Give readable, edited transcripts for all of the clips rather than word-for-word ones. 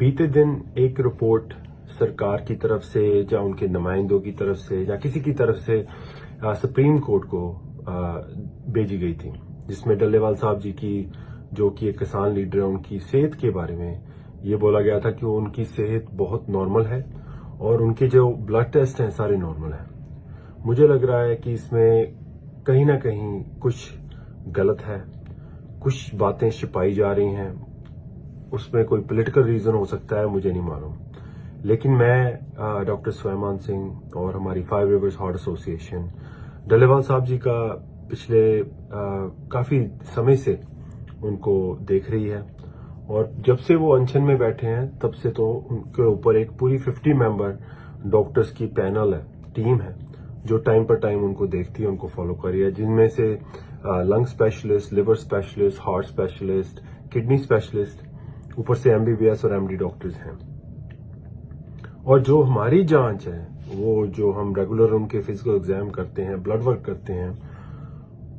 बीते दिन एक रिपोर्ट सरकार की तरफ से या उनके नुमाइंदों की तरफ से या किसी की तरफ से सुप्रीम कोर्ट को भेजी गई थी, जिसमें डल्लेवाल साहब जी की, जो कि एक किसान लीडर है, उनकी सेहत के बारे में ये बोला गया था कि उनकी सेहत बहुत नॉर्मल है और उनके जो ब्लड टेस्ट हैं सारे नॉर्मल हैं। मुझे लग रहा है कि इसमें कहीं ना कहीं कुछ गलत है, कुछ बातें छिपाई जा रही हैं, उसमें कोई पॉलिटिकल रीजन हो सकता है, मुझे नहीं मालूम। लेकिन मैं डॉक्टर सुलेमान सिंह और हमारी 5 रिवर्स हार्ट एसोसिएशन डल्लेवाल साहब जी का पिछले काफी समय से उनको देख रही है और जब से वो अनशन में बैठे हैं तब से तो उनके ऊपर एक पूरी 50 मेंबर डॉक्टर्स की पैनल है, टीम है, जो टाइम पर टाइम उनको देखती है, उनको फॉलो कर रही है, जिनमें से lung specialist, liver specialist, heart specialist, kidney specialist, ऊपर से MBBS और MD डॉक्टर्स हैं। और जो हमारी जांच है, वो जो हम रेगुलर उनके फिजिकल एग्जाम करते हैं, ब्लड वर्क करते हैं,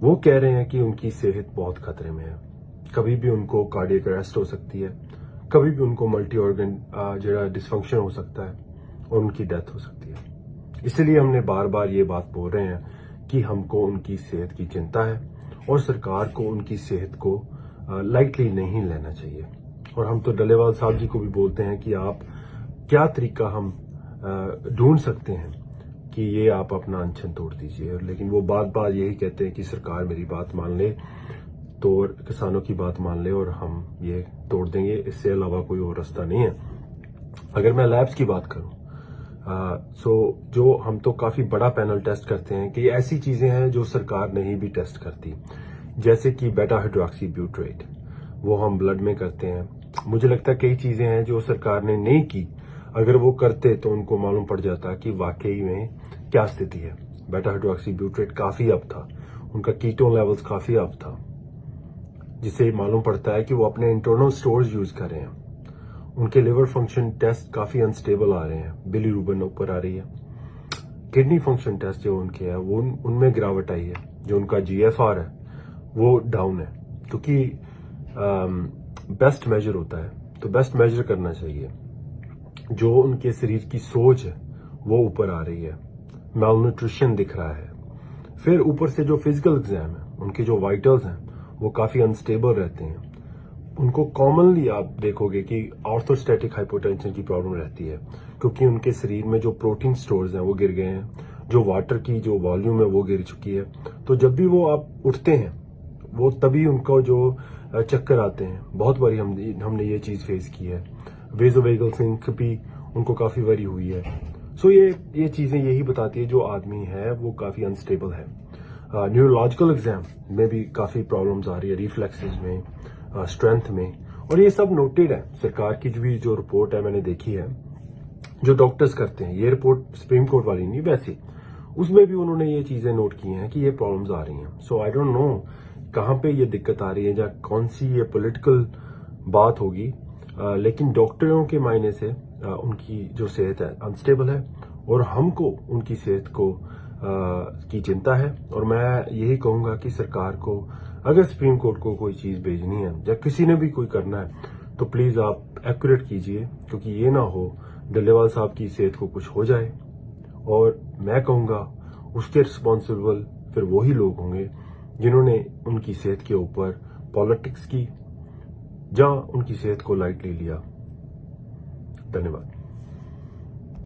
वो कह रहे हैं कि उनकी सेहत बहुत खतरे में है। कभी भी उनको कार्डियक अरेस्ट हो सकती है, कभी भी उनको मल्टी ऑर्गन जो डिसफंक्शन हो सकता है और उनकी डेथ हो सकती है। इसलिए हमने बार बार ये बात बोल रहे हैं कि हमको उनकी सेहत की चिंता है और सरकार को उनकी सेहत को लाइटली नहीं लेना चाहिए। और हम तो डल्लेवाल साहब जी को भी बोलते हैं कि आप क्या तरीका हम ढूंढ सकते हैं कि ये आप अपना अनशन तोड़ दीजिए, लेकिन वो बात बात यही कहते हैं कि सरकार मेरी बात मान ले, तो किसानों की बात मान ले और हम ये तोड़ देंगे, इससे अलावा कोई और रास्ता नहीं है। अगर मैं लैब्स की बात करूं, जो हम तो काफी बड़ा पैनल टेस्ट करते हैं कि ऐसी चीजें हैं जो सरकार नहीं भी टेस्ट करती, जैसे कि बेटा हाइड्रोक्सी ब्यूट्रेट, वो हम ब्लड में करते हैं। मुझे लगता है कई चीजें हैं जो सरकार ने नहीं की, अगर वो करते तो उनको मालूम पड़ जाता कि वाकई में क्या स्थिति है। बेटा हाइड्रोक्सी ब्यूट्रेट काफी अप था, उनका कीटोन लेवल्स काफी अप था, जिससे मालूम पड़ता है कि वो अपने इंटरनल स्टोर्स यूज कर रहे हैं। उनके लिवर फंक्शन टेस्ट काफी अनस्टेबल आ रहे हैं, बिलीरुबिन ऊपर आ रही है। किडनी फंक्शन टेस्ट जो उनके है वो उनमें गिरावट आई है। जो उनका GFR है वो डाउन है, क्योंकि बेस्ट मेजर होता है तो बेस्ट मेजर करना चाहिए। जो उनके शरीर की सोच है वो ऊपर आ रही है, मैलन्यूट्रिशन दिख रहा है। फिर ऊपर से जो फिजिकल एग्जाम है, उनके जो वाइटल्स हैं वो काफी अनस्टेबल रहते हैं। उनको कॉमनली आप देखोगे कि ऑर्थोस्टैटिक हाइपोटेंशन की प्रॉब्लम रहती है, क्योंकि उनके शरीर में जो प्रोटीन स्टोर्स हैं वो गिर गए हैं, जो वाटर की जो वॉल्यूम है वो गिर चुकी है। तो जब भी वो आप उठते हैं वो तभी उनको जो चक्कर आते हैं। बहुत बारी हमने ये चीज फेस की है। वेजोवेगल सिंक भी उनको काफी बारी हुई है। सो ये चीजें यही बताती है जो आदमी है वो काफी अनस्टेबल है। न्यूरोलॉजिकल एग्जाम में भी काफी प्रॉब्लम्स आ रही है, रिफ्लेक्सेस में, स्ट्रेंथ में, और ये सब नोटेड है। सरकार की भी जो रिपोर्ट है मैंने देखी है, जो डॉक्टर्स करते हैं, ये रिपोर्ट सुप्रीम कोर्ट वाली नहीं, वैसी उसमें भी उन्होंने ये चीजें नोट की हैं कि ये प्रॉब्लम्स आ रही हैं। सो आई डोंट नो कहाँ पे ये दिक्कत आ रही है या कौन सी ये पॉलिटिकल बात होगी, लेकिन डॉक्टरों के मायने से उनकी जो सेहत है अनस्टेबल है और हमको उनकी सेहत को की चिंता है। और मैं यही कहूंगा कि सरकार को अगर सुप्रीम कोर्ट को कोई चीज भेजनी है या किसी ने भी कोई करना है तो प्लीज आप एक्यूरेट कीजिए, क्योंकि ये ना हो डल्लेवाल साहब की सेहत को कुछ हो जाए और मैं कहूंगा उसके रिस्पॉन्सिबल फिर वही लोग होंगे जिन्होंने उनकी सेहत के ऊपर पॉलिटिक्स की या उनकी सेहत को लाइटली लिया। धन्यवाद।